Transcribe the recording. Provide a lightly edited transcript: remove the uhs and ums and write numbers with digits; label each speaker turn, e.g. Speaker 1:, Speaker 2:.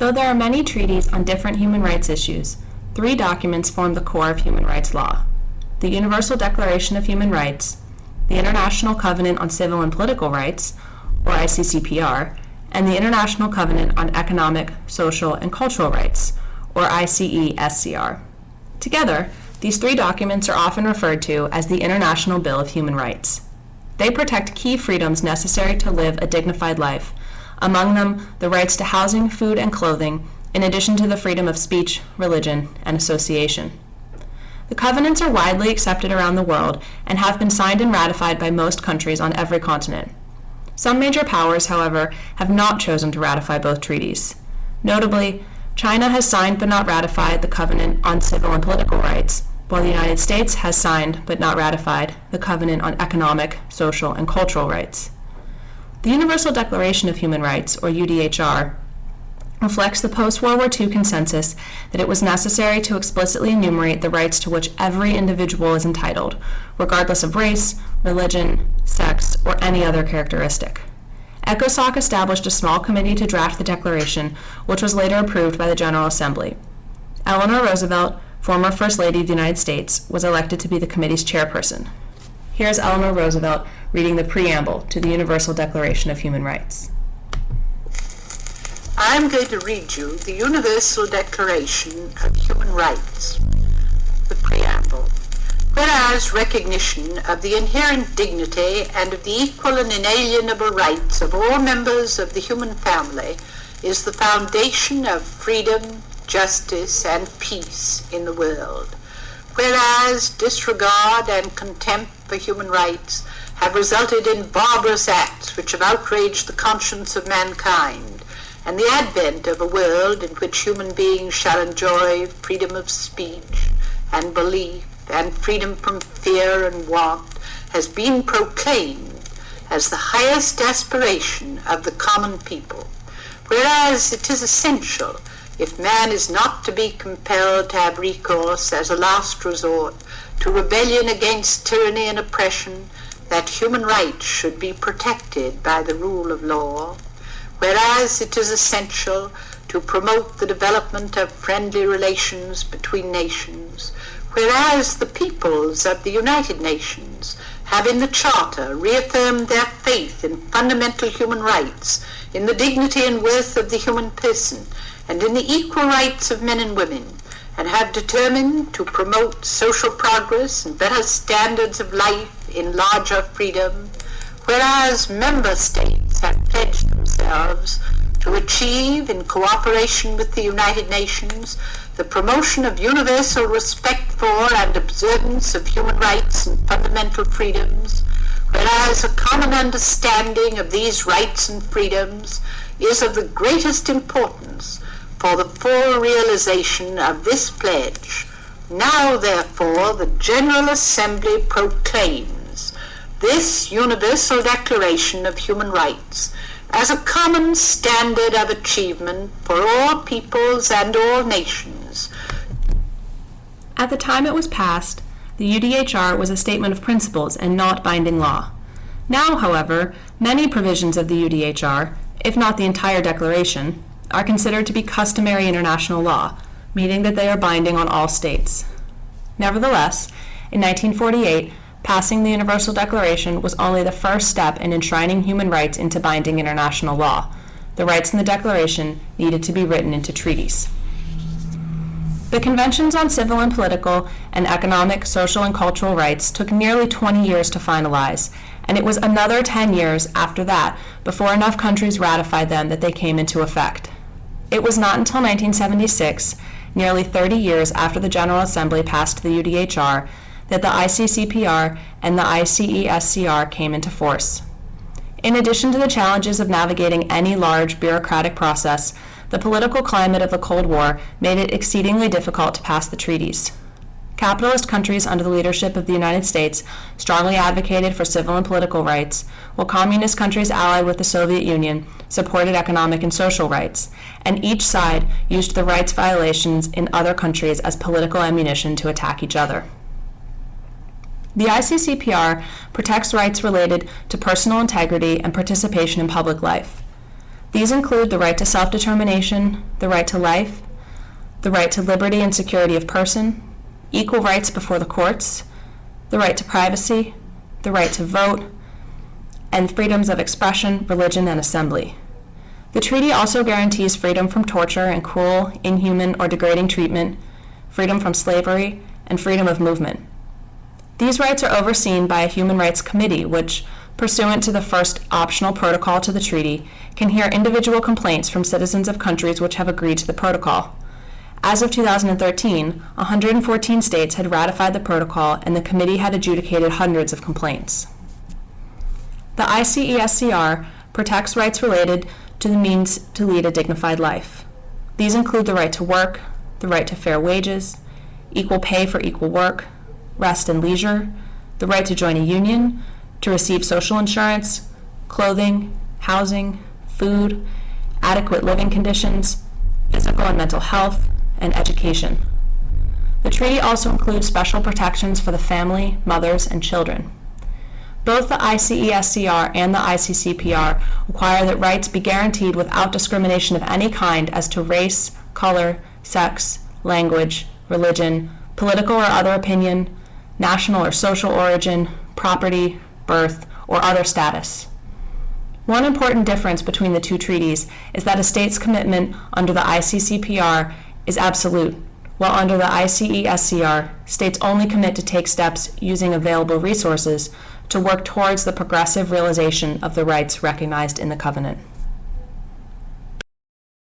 Speaker 1: Though there are many treaties on different human rights issues, 3 documents form the core of human rights law: the Universal Declaration of Human Rights, the International Covenant on Civil and Political Rights, or ICCPR, and the International Covenant on Economic, Social, and Cultural Rights, or ICESCR. Together, these 3 documents are often referred to as the International Bill of Human Rights. They protect key freedoms necessary to live a dignified life, among them the rights to housing, food, and clothing, in addition to the freedom of speech, religion, and association. The covenants are widely accepted around the world and have been signed and ratified by most countries on every continent. Some major powers, however, have not chosen to ratify both treaties. Notably, China has signed but not ratified the Covenant on Civil and Political Rights, while the United States has signed but not ratified the Covenant on Economic, Social, and Cultural Rights. The Universal Declaration of Human Rights, or UDHR, reflects the post-World War II consensus that it was necessary to explicitly enumerate the rights to which every individual is entitled, regardless of race, religion, sex, or any other characteristic. ECOSOC established a small committee to draft the declaration, which was later approved by the General Assembly. Eleanor Roosevelt, former First Lady of the United States, was elected to be the committee's chairperson. Here's Eleanor Roosevelt reading the preamble to the Universal Declaration of Human Rights.
Speaker 2: I'm going to read you the Universal Declaration of Human Rights. The preamble. Whereas recognition of the inherent dignity and of the equal and inalienable rights of all members of the human family is the foundation of freedom, justice, and peace in the world. Whereas disregard and contempt for human rights have resulted in barbarous acts which have outraged the conscience of mankind, and the advent of a world in which human beings shall enjoy freedom of speech and belief and freedom from fear and want has been proclaimed as the highest aspiration of the common people, whereas it is essential, if man is not to be compelled to have recourse as a last resort to rebellion against tyranny and oppression, that human rights should be protected by the rule of law, whereas it is essential to promote the development of friendly relations between nations, whereas the peoples of the United Nations have in the Charter reaffirmed their faith in fundamental human rights, in the dignity and worth of the human person, and in the equal rights of men and women, and have determined to promote social progress and better standards of life in larger freedom, whereas member states have pledged themselves to achieve, in cooperation with the United Nations, the promotion of universal respect for and observance of human rights and fundamental freedoms, whereas a common understanding of these rights and freedoms is of the greatest importance for the full realization of this pledge. Now, therefore, the General Assembly proclaims this Universal Declaration of Human Rights as a common standard of achievement for all peoples and all nations.
Speaker 1: At the time it was passed, the UDHR was a statement of principles and not binding law. Now, however, many provisions of the UDHR, if not the entire declaration, are considered to be customary international law, meaning that they are binding on all states. Nevertheless, in 1948, passing the Universal Declaration was only the first step in enshrining human rights into binding international law. The rights in the Declaration needed to be written into treaties. The Conventions on Civil and Political and Economic, Social, and Cultural Rights took nearly 20 years to finalize, and it was another 10 years after that before enough countries ratified them that they came into effect. It was not until 1976, nearly 30 years after the General Assembly passed the UDHR, that the ICCPR and the ICESCR came into force. In addition to the challenges of navigating any large bureaucratic process, the political climate of the Cold War made it exceedingly difficult to pass the treaties. Capitalist countries under the leadership of the United States strongly advocated for civil and political rights, while communist countries allied with the Soviet Union supported economic and social rights, and each side used the rights violations in other countries as political ammunition to attack each other. The ICCPR protects rights related to personal integrity and participation in public life. The These include the right to self-determination, the right to life, the right to liberty and security of person, equal rights before the courts, the right to privacy, the right to vote, and freedoms of expression, religion, and assembly. The treaty also guarantees freedom from torture and cruel, inhuman, or degrading treatment, freedom from slavery, and freedom of movement. These rights are overseen by a Human Rights Committee, which, pursuant to the first optional protocol to the treaty, can hear individual complaints from citizens of countries which have agreed to the protocol. As of 2013, 114 states had ratified the protocol, and the committee had adjudicated hundreds of complaints. The ICESCR protects rights related to the means to lead a dignified life. These include the right to work, the right to fair wages, equal pay for equal work, rest and leisure, the right to join a union, to receive social insurance, clothing, housing, food, adequate living conditions, physical and mental health, and education. The treaty also includes special protections for the family, mothers, and children. Both the ICESCR and the ICCPR require that rights be guaranteed without discrimination of any kind as to race, color, sex, language, religion, political or other opinion, national or social origin, property, birth, or other status. One important difference between the two treaties is that a state's commitment under the ICCPR is absolute, while under the ICESCR, states only commit to take steps using available resources to work towards the progressive realization of the rights recognized in the covenant.